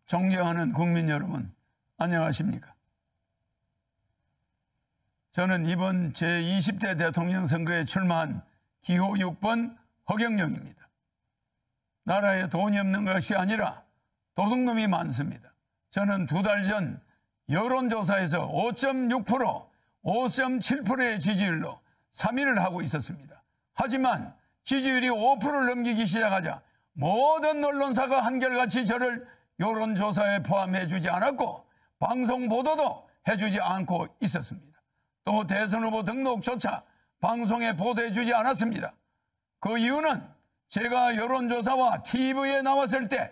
존경하는 국민 여러분, 안녕하십니까? 저는 이번 제20대 대통령 선거에 출마한 기호 6번 허경영입니다. 나라에 돈이 없는 것이 아니라 도둑놈이 많습니다. 저는 2달 전 여론조사에서 5.6%, 5.7%의 지지율로 3위를 하고 있었습니다. 하지만 지지율이 5%를 넘기기 시작하자 모든 언론사가 한결같이 저를 여론조사에 포함해주지 않았고 방송 보도도 해주지 않고 있었습니다. 또 대선 후보 등록조차 방송에 보도해주지 않았습니다. 그 이유는 제가 여론조사와 TV에 나왔을 때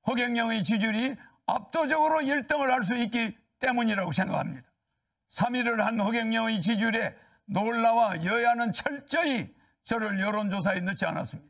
허경영의 지지율이 압도적으로 1등을 할 수 있기 때문이라고 생각합니다. 3위를 한 허경영의 지지율에 놀라와 여야는 철저히 저를 여론조사에 넣지 않았습니다.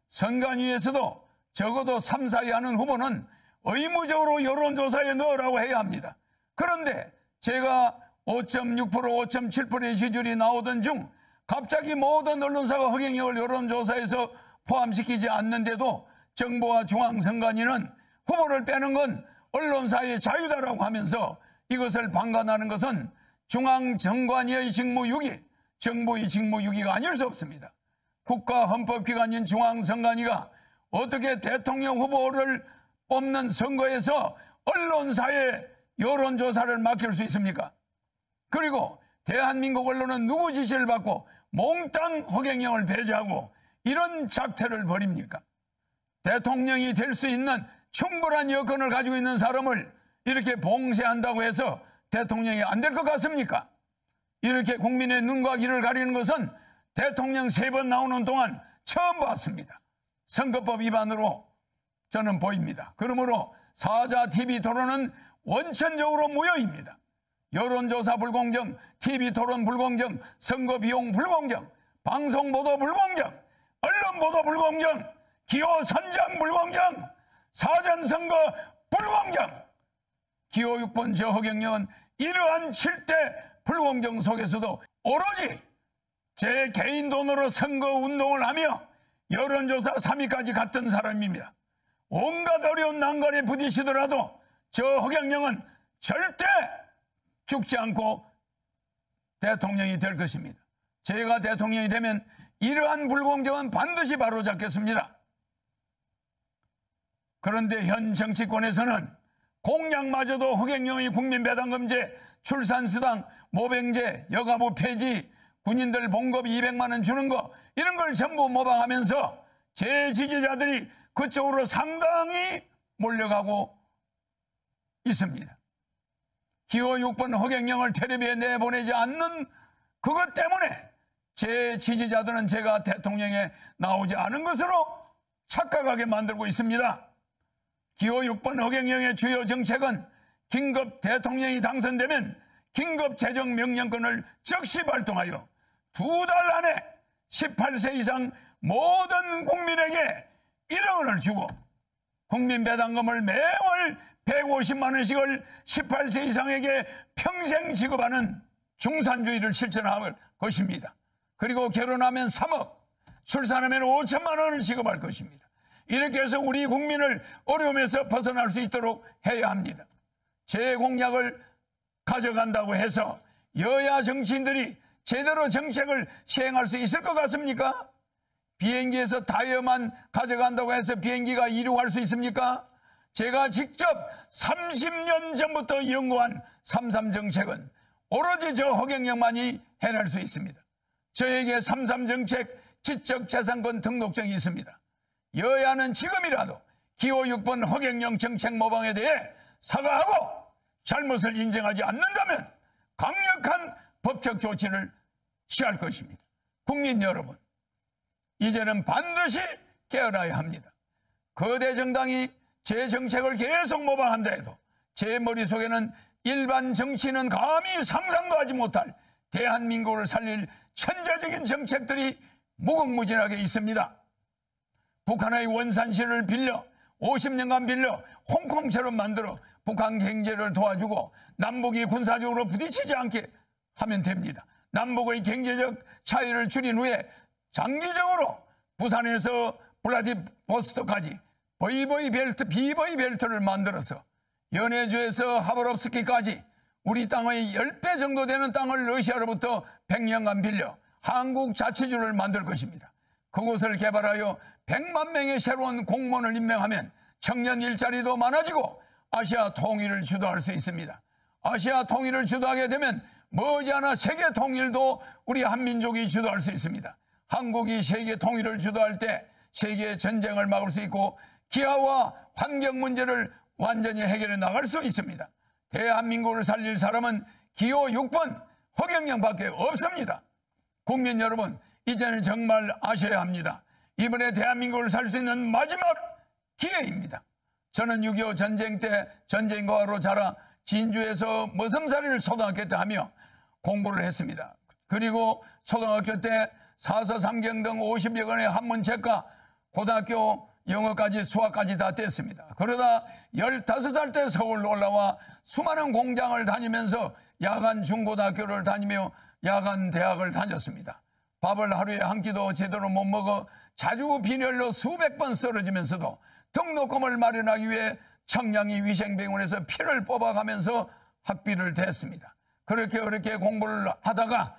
선관위에서도 적어도 3, 4위 하는 후보는 의무적으로 여론조사에 넣으라고 해야 합니다. 그런데 제가 5.6%, 5.7%의 지지율이 나오던 중 갑자기 모든 언론사가 허경영을 여론조사에서 포함시키지 않는데도 정부와 중앙선관위는 후보를 빼는 건 언론사의 자유다라고 하면서 이것을 방관하는 것은 중앙선관위의 직무유기, 정부의 직무유기가 아닐 수 없습니다. 국가헌법기관인 중앙선관위가 어떻게 대통령 후보를 뽑는 선거에서 언론사에 여론조사를 맡길 수 있습니까? 그리고 대한민국 언론은 누구 지시를 받고 몽땅 허경영을 배제하고 이런 작태를 벌입니까? 대통령이 될 수 있는 충분한 여건을 가지고 있는 사람을 이렇게 봉쇄한다고 해서 대통령이 안 될 것 같습니까? 이렇게 국민의 눈과 귀를 가리는 것은 대통령 3번 나오는 동안 처음 봤습니다. 선거법 위반으로 저는 보입니다. 그러므로 사자 TV 토론은 원천적으로 무효입니다. 여론조사 불공정, TV 토론 불공정, 선거 비용 불공정, 방송 보도 불공정, 언론 보도 불공정, 기호 선정 불공정, 사전선거 불공정. 기호 6번 저 허경영은 이러한 7대 불공정 속에서도 오로지 제 개인 돈으로 선거운동을 하며 여론조사 3위까지 갔던 사람입니다. 온갖 어려운 난관에 부딪히더라도 저 허경영은 절대 죽지 않고 대통령이 될 것입니다. 제가 대통령이 되면 이러한 불공정은 반드시 바로잡겠습니다. 그런데 현 정치권에서는 공약마저도 허경영의 국민배당금제, 출산수당, 모병제, 여가부 폐지, 군인들 봉급 200만 원 주는 거 이런 걸 전부 모방하면서 제 지지자들이 그쪽으로 상당히 몰려가고 있습니다. 기호 6번 허경영을 텔레비에 내보내지 않는 그것 때문에 제 지지자들은 제가 대통령에 나오지 않은 것으로 착각하게 만들고 있습니다. 기호 6번 허경영의 주요 정책은 긴급 대통령이 당선되면 긴급 재정명령권을 즉시 발동하여 2달 안에 18세 이상 모든 국민에게 1억 원을 주고 국민배당금을 매월 150만 원씩을 18세 이상에게 평생 지급하는 중산주의를 실천할 것입니다. 그리고 결혼하면 3억, 출산하면 5천만 원을 지급할 것입니다. 이렇게 해서 우리 국민을 어려움에서 벗어날 수 있도록 해야 합니다. 제 공약을 가져간다고 해서 여야 정치인들이 제대로 정책을 시행할 수 있을 것 같습니까? 비행기에서 타이어만 가져간다고 해서 비행기가 이륙할 수 있습니까? 제가 직접 30년 전부터 연구한 3.3 정책은 오로지 저 허경영만이 해낼 수 있습니다. 저에게 3.3 정책 지적재산권 등록증이 있습니다. 여야는 지금이라도 기호 6번 허경영 정책 모방에 대해 사과하고 잘못을 인정하지 않는다면 강력한 법적 조치를 취할 것입니다. 국민 여러분, 이제는 반드시 깨어나야 합니다. 거대 정당이 제 정책을 계속 모방한다 해도 제 머릿속에는 일반 정치인은 감히 상상도 하지 못할 대한민국을 살릴 천재적인 정책들이 무궁무진하게 있습니다. 북한의 원산시를 빌려 50년간 빌려 홍콩처럼 만들어 북한 경제를 도와주고 남북이 군사적으로 부딪히지 않게 하면 됩니다. 남북의 경제적 차이를 줄인 후에 장기적으로 부산에서 블라디보스토크까지 버이버이 벨트, 비버이 벨트를 만들어서 연해주에서 하바롭스키까지 우리 땅의 10배 정도 되는 땅을 러시아로부터 100년간 빌려 한국 자치주를 만들 것입니다. 그곳을 개발하여 100만 명의 새로운 공무원을 임명하면 청년 일자리도 많아지고 아시아 통일을 주도할 수 있습니다. 아시아 통일을 주도하게 되면 머지않아 세계 통일도 우리 한민족이 주도할 수 있습니다. 한국이 세계 통일을 주도할 때 세계 전쟁을 막을 수 있고 기아와 환경 문제를 완전히 해결해 나갈 수 있습니다. 대한민국을 살릴 사람은 기호 6번 허경영밖에 없습니다. 국민 여러분, 이제는 정말 아셔야 합니다. 이번에 대한민국을 살 수 있는 마지막 기회입니다. 저는 6.25 전쟁 때 전쟁과로 자라 진주에서 머슴살이를 초등학교 때 하며 공부를 했습니다. 그리고 초등학교 때 사서 삼경 등 50여 권의 한문책과 고등학교 영어까지 수학까지 다 뗐습니다. 그러다 15살 때 서울로 올라와 수많은 공장을 다니면서 야간 중고등학교를 다니며 야간 대학을 다녔습니다. 밥을 하루에 한 끼도 제대로 못 먹어 자주 빈혈로 수백 번 쓰러지면서도 등록금을 마련하기 위해 청량리 위생병원에서 피를 뽑아가면서 학비를 댔습니다. 그렇게 공부를 하다가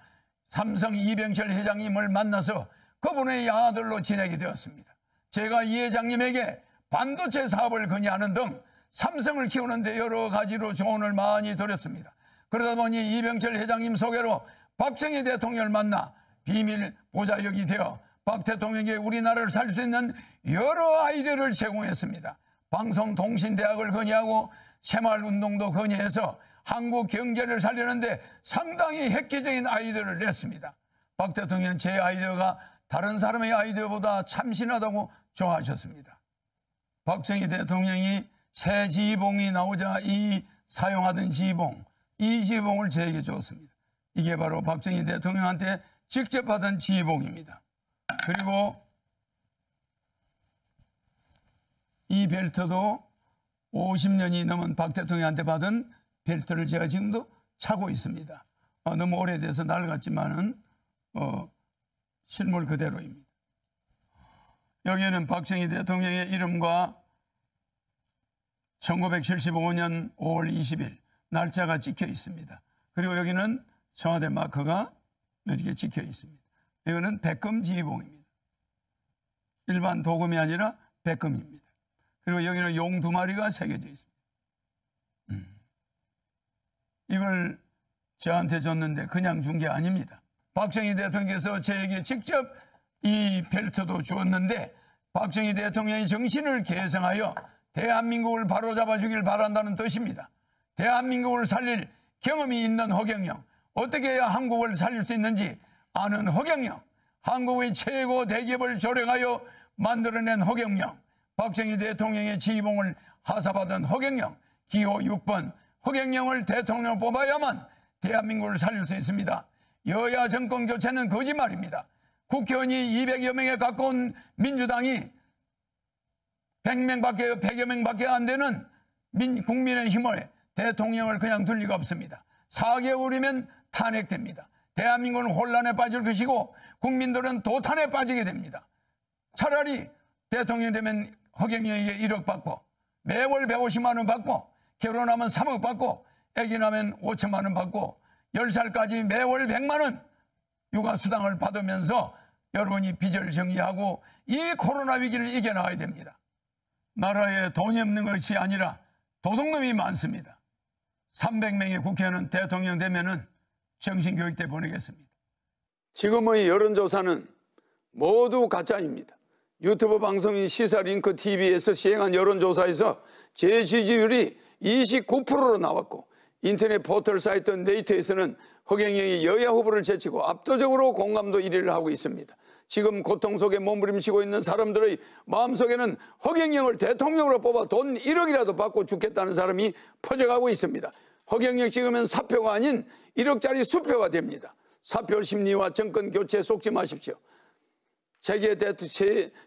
삼성 이병철 회장님을 만나서 그분의 아들로 지내게 되었습니다. 제가 이 회장님에게 반도체 사업을 건의하는 등 삼성을 키우는데 여러 가지로 조언을 많이 드렸습니다. 그러다 보니 이병철 회장님 소개로 박정희 대통령을 만나 비밀 보좌역이 되어 박 대통령에게 우리나라를 살릴 수 있는 여러 아이디어를 제공했습니다. 방송통신대학을 건의하고 새마을운동도 건의해서 한국 경제를 살리는데 상당히 획기적인 아이디어를 냈습니다. 박 대통령은 제 아이디어가 다른 사람의 아이디어보다 참신하다고 좋아하셨습니다. 박정희 대통령이 새 지휘봉이 나오자 사용하던 지휘봉, 이 지휘봉을 저에게 줬습니다. 이게 바로 박정희 대통령한테 직접 받은 지휘봉입니다. 그리고 이 벨트도 50년이 넘은 박 대통령한테 받은 벨트를 제가 지금도 차고 있습니다. 너무 오래돼서 낡았지만은 실물 그대로입니다. 여기에는 박정희 대통령의 이름과 1975년 5월 20일 날짜가 찍혀 있습니다. 그리고 여기는 청와대 마크가 이렇게 찍혀 있습니다. 이거는 백금 지휘봉입니다. 일반 도금이 아니라 백금입니다. 그리고 여기는 용 2마리가 새겨져 있습니다. 이걸 저한테 줬는데 그냥 준 게 아닙니다. 박정희 대통령께서 저에게 직접 이 벨트도 주었는데 박정희 대통령의 정신을 계승하여 대한민국을 바로잡아 주길 바란다는 뜻입니다. 대한민국을 살릴 경험이 있는 허경영, 어떻게 해야 한국을 살릴 수 있는지 아는 허경영, 한국의 최고 대기업을 조력하여 만들어낸 허경영, 박정희 대통령의 지휘봉을 하사받은 허경영, 기호 6번 허경영을 대통령으로 뽑아야만 대한민국을 살릴 수 있습니다. 여야 정권 교체는 거짓말입니다. 국회의원이 200여 명에 가까운 민주당이 100여 명밖에 안 되는 국민의힘을 대통령을 그냥 둘 리가 없습니다. 4개월이면 탄핵됩니다. 대한민국은 혼란에 빠질 것이고 국민들은 도탄에 빠지게 됩니다. 차라리 대통령 되면 허경영에게 1억 받고 매월 150만 원 받고 결혼하면 3억 받고 아기 나면 5천만 원 받고 10살까지 매월 100만 원 육아수당을 받으면서 여러분이 빚을 정리하고 이 코로나 위기를 이겨나가야 됩니다. 나라에 돈이 없는 것이 아니라 도둑놈이 많습니다. 300명의 국회의원은 대통령 되면은 정신교육대 보내겠습니다. 지금의 여론조사는 모두 가짜입니다. 유튜브 방송인 시사링크 TV에서 시행한 여론조사에서 제 지지율이 29%로 나왔고 인터넷 포털 사이트 네이트에서는 허경영이 여야 후보를 제치고 압도적으로 공감도 1위를 하고 있습니다. 지금 고통 속에 몸부림치고 있는 사람들의 마음속에는 허경영을 대통령으로 뽑아 돈 1억이라도 받고 죽겠다는 사람이 퍼져가고 있습니다. 허경영 찍으면 사표가 아닌 1억짜리 수표가 됩니다. 사표 심리와 정권 교체에 속지 마십시오.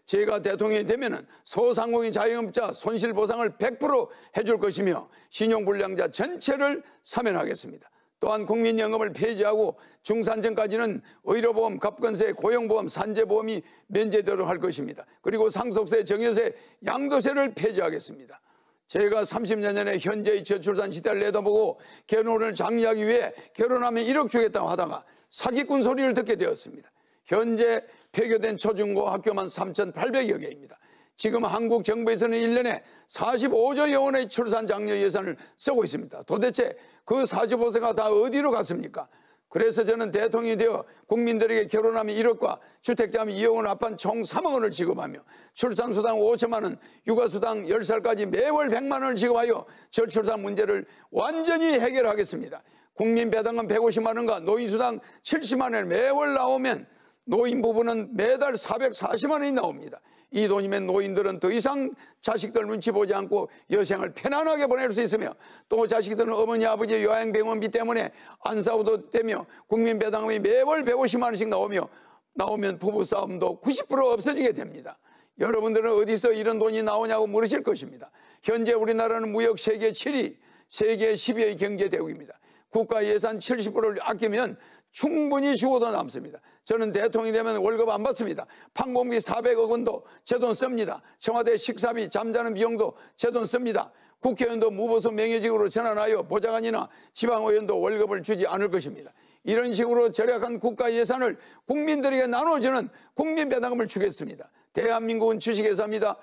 제가 대통령이 되면 소상공인 자영업자 손실보상을 100% 해줄 것이며 신용불량자 전체를 사면하겠습니다. 또한 국민연금을 폐지하고 중산층까지는 의료보험, 갑근세, 고용보험, 산재보험이 면제되도록 할 것입니다. 그리고 상속세, 증여세, 양도세를 폐지하겠습니다. 제가 30년 전에 현재의 저출산 시대를 내다보고 결혼을 장려하기 위해 결혼하면 1억 주겠다고 하다가 사기꾼 소리를 듣게 되었습니다. 현재 폐교된 초중고 학교만 3,800여 개입니다. 지금 한국 정부에서는 1년에 45조 원의 출산 장려 예산을 쓰고 있습니다. 도대체 그 45세가 다 어디로 갔습니까? 그래서 저는 대통령이 되어 국민들에게 결혼하면 1억과 주택자면 2억 원 합한 총 3억 원을 지급하며 출산수당 5천만 원, 육아수당 10살까지 매월 100만 원을 지급하여 저출산 문제를 완전히 해결하겠습니다. 국민배당금 150만 원과 노인수당 70만 원을 매월 나오면 노인 부부는 매달 440만 원이 나옵니다. 이 돈이면 노인들은 더 이상 자식들 눈치 보지 않고 여생을 편안하게 보낼 수 있으며 또 자식들은 어머니 아버지 요양병원비 때문에 안 싸워도 되며 국민배당금이 매월 150만 원씩 나오면 부부싸움도 90% 없어지게 됩니다. 여러분들은 어디서 이런 돈이 나오냐고 물으실 것입니다. 현재 우리나라는 무역 세계 7위, 세계 10위의 경제대국입니다. 국가 예산 70%를 아끼면 충분히 죽어도 남습니다. 저는 대통령이 되면 월급 안 받습니다. 판공비 400억 원도 제 돈 씁니다. 청와대 식사비, 잠자는 비용도 제 돈 씁니다. 국회의원도 무보수 명예직으로 전환하여 보좌관이나 지방의원도 월급을 주지 않을 것입니다. 이런 식으로 절약한 국가 예산을 국민들에게 나눠주는 국민배당금을 주겠습니다. 대한민국은 주식회사입니다.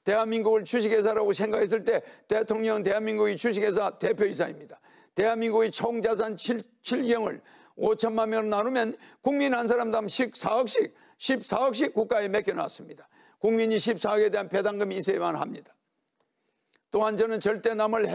대한민국을 주식회사라고 생각했을 때 대통령은 대한민국의 주식회사 대표이사입니다. 대한민국의 총자산 7경을 5천만 명으로 나누면 국민 한 사람당 14억씩 국가에 맡겨놨습니다. 국민이 14억에 대한 배당금이 있어야만 합니다. 또한 저는 절대 남을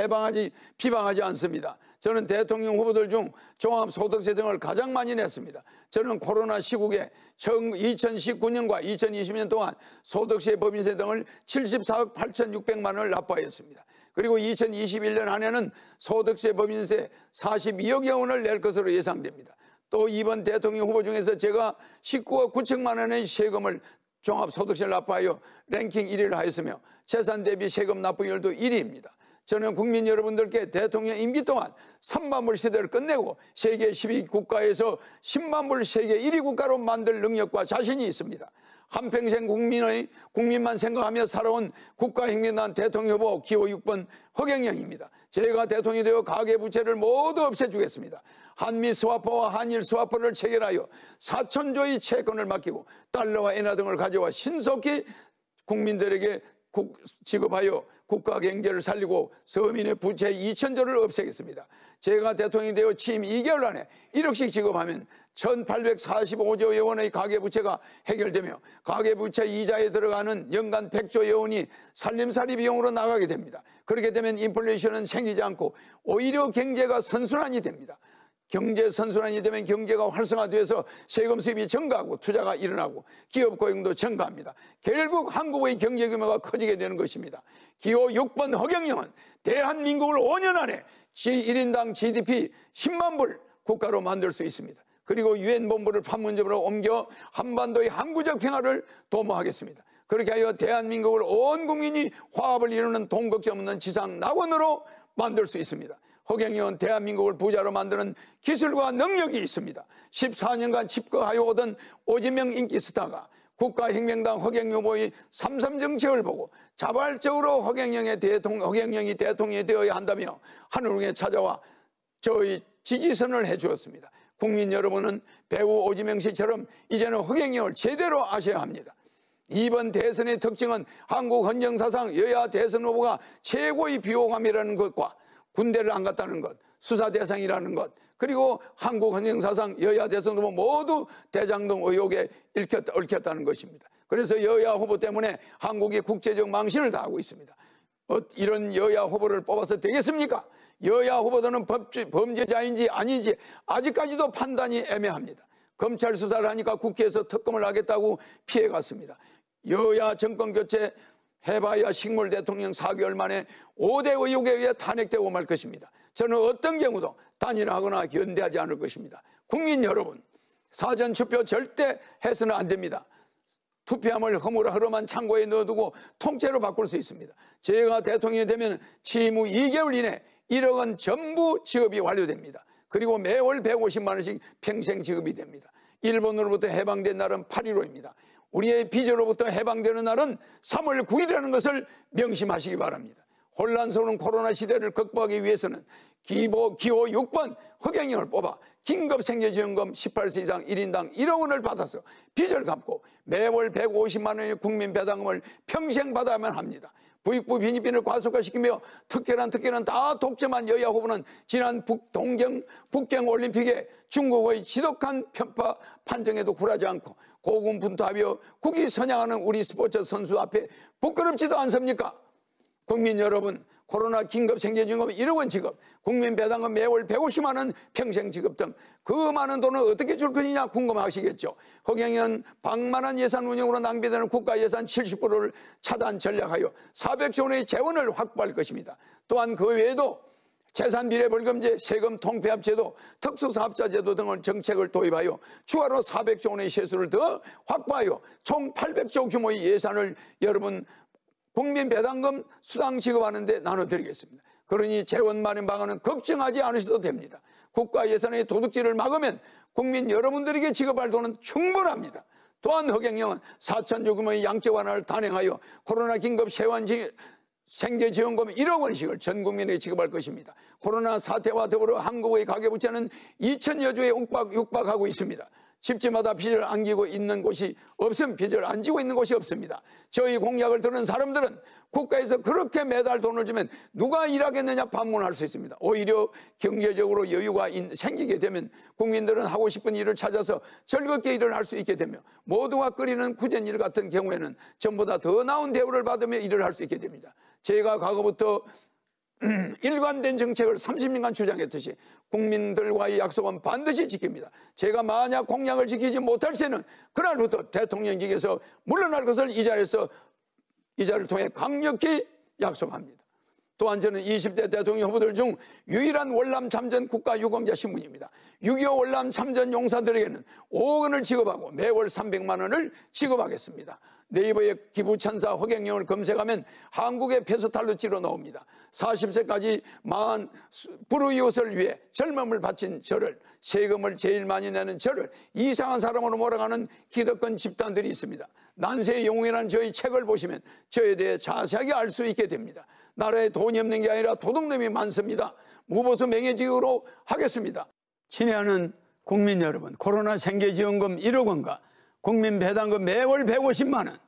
비방하지 않습니다. 저는 대통령 후보들 중 종합소득세정을 가장 많이 냈습니다. 저는 코로나 시국에 2019년과 2020년 동안 소득세, 법인세 등을 74억 8,600만 원을 납부하였습니다. 그리고 2021년 한 해는 소득세, 법인세 42억여 원을 낼 것으로 예상됩니다. 또 이번 대통령 후보 중에서 제가 19억 9천만 원의 세금을 종합소득세를 납부하여 랭킹 1위를 하였으며 재산 대비 세금 납부율도 1위입니다. 저는 국민 여러분들께 대통령 임기 동안 3만 불 시대를 끝내고 세계 10위 국가에서 10만 불 세계 1위 국가로 만들 능력과 자신이 있습니다. 한평생 국민만 생각하며 살아온 국가혁명단 대통령 후보 기호 6번 허경영입니다. 제가 대통령이 되어 가계부채를 모두 없애주겠습니다. 한미 스와퍼와 한일 스와퍼를 체결하여 4천조의 채권을 맡기고 달러와 엔화 등을 가져와 신속히 국민들에게 지급하여 국가 경제를 살리고 서민의 부채 2천조를 없애겠습니다. 제가 대통령이 되어 취임 2개월 안에 1억씩 지급하면 1,845조 원의 가계부채가 해결되며 가계부채 이자에 들어가는 연간 100조 원이 살림살이 비용으로 나가게 됩니다. 그렇게 되면 인플레이션은 생기지 않고 오히려 경제가 선순환이 됩니다. 경제 선순환이 되면 경제가 활성화돼서 세금 수입이 증가하고 투자가 일어나고 기업 고용도 증가합니다. 결국 한국의 경제 규모가 커지게 되는 것입니다. 기호 6번 허경영은 대한민국을 5년 안에 1인당 GDP 10만 불 국가로 만들 수 있습니다. 그리고 유엔 본부를 판문점으로 옮겨 한반도의 항구적 평화를 도모하겠습니다. 그렇게 하여 대한민국을 온 국민이 화합을 이루는 돈 걱정 없는 지상 낙원으로 만들 수 있습니다. 허경영은 대한민국을 부자로 만드는 기술과 능력이 있습니다. 14년간 집거하여 오던 오지명 인기 스타가 국가혁명당 허경영 후보의 삼삼 정책을 보고 자발적으로 허경영이 대통령이 되어야 한다며 하늘궁에 찾아와 저의 지지선을 해주었습니다. 국민 여러분은 배우 오지명 씨처럼 이제는 허경영을 제대로 아셔야 합니다. 이번 대선의 특징은 한국 헌정사상 여야 대선 후보가 최고의 비호감이라는 것과 군대를 안 갔다는 것, 수사 대상이라는 것, 그리고 한국 헌정사상 여야 대선 후보 모두 대장동 의혹에 얽혔다는 것입니다. 그래서 여야 후보 때문에 한국이 국제적 망신을 당하고 있습니다. 이런 여야 후보를 뽑아서 되겠습니까? 여야 후보들은 범죄자인지 아닌지 아직까지도 판단이 애매합니다. 검찰 수사를 하니까 국회에서 특검을 하겠다고 피해갔습니다. 여야 정권 교체 해봐야 식물 대통령 4개월 만에 5대 의혹에 의해 탄핵되고 말 것입니다. 저는 어떤 경우도 단일화하거나 연대하지 않을 것입니다. 국민 여러분, 사전투표 절대 해서는 안 됩니다. 투표함을 허물허름한 창고에 넣어두고 통째로 바꿀 수 있습니다. 제가 대통령이 되면 취임 후 2개월 이내 1억 원 전부 지급이 완료됩니다. 그리고 매월 150만 원씩 평생 지급이 됩니다. 일본으로부터 해방된 날은 8.15입니다. 우리의 빚으로부터 해방되는 날은 3월 9일이라는 것을 명심하시기 바랍니다. 혼란스러운 코로나 시대를 극복하기 위해서는 기호 6번 허경영을 뽑아 긴급생계지원금 18세 이상 1인당 1억 원을 받아서 빚을 갚고 매월 150만 원의 국민 배당금을 평생 받아야만 합니다. 부익부 빈익빈을 과속화시키며 특혜란 다 독점한 여야 후보는 지난 북경 올림픽에 중국의 지독한 편파 판정에도 굴하지 않고 고군분투하며 국위 선양하는 우리 스포츠 선수 앞에 부끄럽지도 않습니까? 국민 여러분, 코로나 긴급생계지원금 1억 원 지급, 국민 배당금 매월 150만 원 평생 지급 등 그 많은 돈을 어떻게 줄 것이냐 궁금하시겠죠. 허경영은 방만한 예산 운영으로 낭비되는 국가 예산 70%를 차단 전략하여 400조 원의 재원을 확보할 것입니다. 또한 그 외에도 재산비례벌금제, 세금 통폐합제도, 특수사업자제도 등을 정책을 도입하여 추가로 400조 원의 세수를 더 확보하여 총 800조 규모의 예산을 여러분 국민 배당금 수당 지급하는 데 나눠드리겠습니다. 그러니 재원 마련 방안은 걱정하지 않으셔도 됩니다. 국가 예산의 도둑질을 막으면 국민 여러분들에게 지급할 돈은 충분합니다. 또한 허경영은 4천조 규모의 양적 완화를 단행하여 코로나 긴급 생계지원금 1억 원씩을 전 국민에게 지급할 것입니다. 코로나 사태와 더불어 한국의 가계부채는 2천여 조에 육박하고 있습니다. 집집마다 빚을 안기고 있는 곳이 없음, 빚을 안 지고 있는 곳이 없습니다. 저희 공약을 들은 사람들은 국가에서 그렇게 매달 돈을 주면 누가 일하겠느냐 반문할 수 있습니다. 오히려 경제적으로 여유가 생기게 되면 국민들은 하고 싶은 일을 찾아서 즐겁게 일을 할 수 있게 되며 모두가 끓이는 구전일 같은 경우에는 전보다 더 나은 대우를 받으며 일을 할 수 있게 됩니다. 제가 과거부터 일관된 정책을 30년간 주장했듯이 국민들과의 약속은 반드시 지킵니다. 제가 만약 공약을 지키지 못할 때는 그날부터 대통령직에서 물러날 것을 이 자리를 통해 강력히 약속합니다. 또한 저는 20대 대통령 후보들 중 유일한 월남 참전 국가유공자 신분입니다. 6.25 월남 참전 용사들에게는 5억 원을 지급하고 매월 300만 원을 지급하겠습니다. 네이버에 기부천사 허경영을 검색하면 한국의 페소탈로치로 나옵니다. 40세까지 망한 불우이웃을 위해 젊음을 바친 저를, 세금을 제일 많이 내는 저를 이상한 사람으로 몰아가는 기득권 집단들이 있습니다. 난세의 영웅이라는 저의 책을 보시면 저에 대해 자세하게 알 수 있게 됩니다. 나라에 돈이 없는 게 아니라 도둑놈이 많습니다. 무보수 명예직으로 하겠습니다. 친애하는 국민 여러분, 코로나 생계지원금 1억 원과 국민 배당금 매월 150만 원,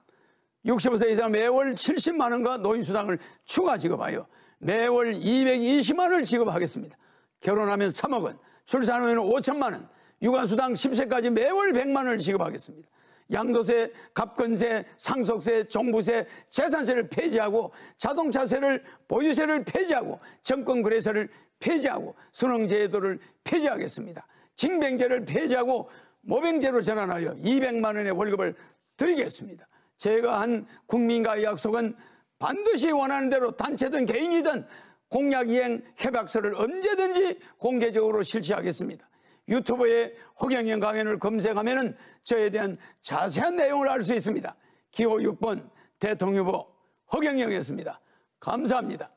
65세 이상 매월 70만 원과 노인수당을 추가 지급하여 매월 220만 원을 지급하겠습니다. 결혼하면 3억 원, 출산 후에는 5천만 원, 육아수당 10세까지 매월 100만 원을 지급하겠습니다. 양도세, 갑건세, 상속세, 종부세, 재산세를 폐지하고 자동차세를, 보유세를 폐지하고 정권거래세를 폐지하고 순응제도를 폐지하겠습니다. 징병제를 폐지하고 모병제로 전환하여 200만 원의 월급을 드리겠습니다. 제가 한 국민과의 약속은 반드시 원하는 대로 단체든 개인이든 공약 이행 협약서를 언제든지 공개적으로 실시하겠습니다. 유튜브에 허경영 강연을 검색하면 저에 대한 자세한 내용을 알 수 있습니다. 기호 6번 대통령 후보 허경영이었습니다. 감사합니다.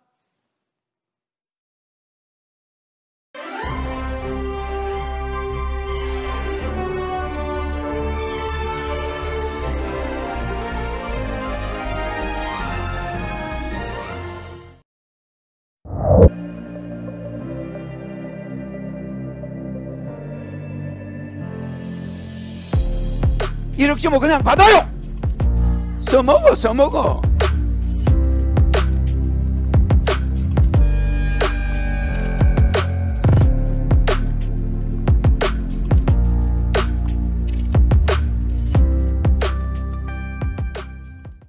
이렇게 뭐 그냥 받아요. 써먹어.